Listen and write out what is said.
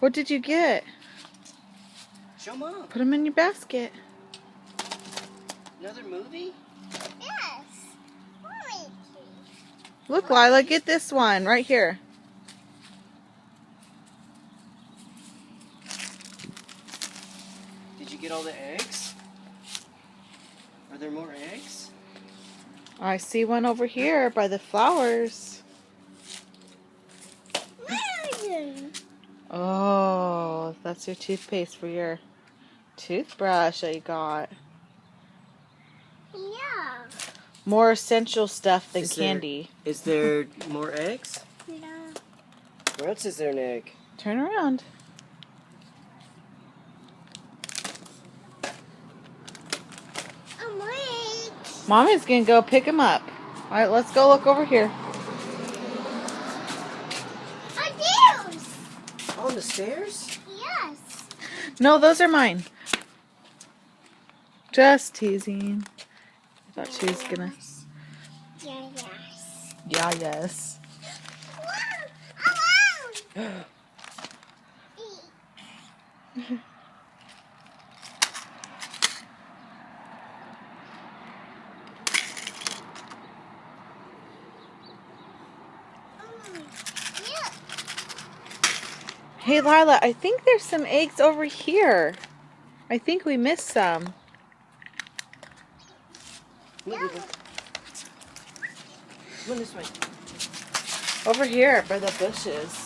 What did you get? Show Mom. Put them in your basket. Another movie? Yes. Mommy. Look, Lila, get this one right here. Did you get all the eggs? Are there more eggs? I see one over here by the flowers. Marion. Oh, that's your toothpaste for your toothbrush that you got. Yeah. More essential stuff than Is there- candy. Is there more eggs? No. Where else is there an egg? Turn around. I'm weak. Mommy's gonna go pick them up. All right, let's go look over here. Adios. On the stairs? Yes. No, those are mine. Just teasing. I thought she was gonna. Yeah, yes. Yeah, yes. Hey, Lila, I think there's some eggs over here. I think we missed some. Move it. Come on this way. Over here by the bushes.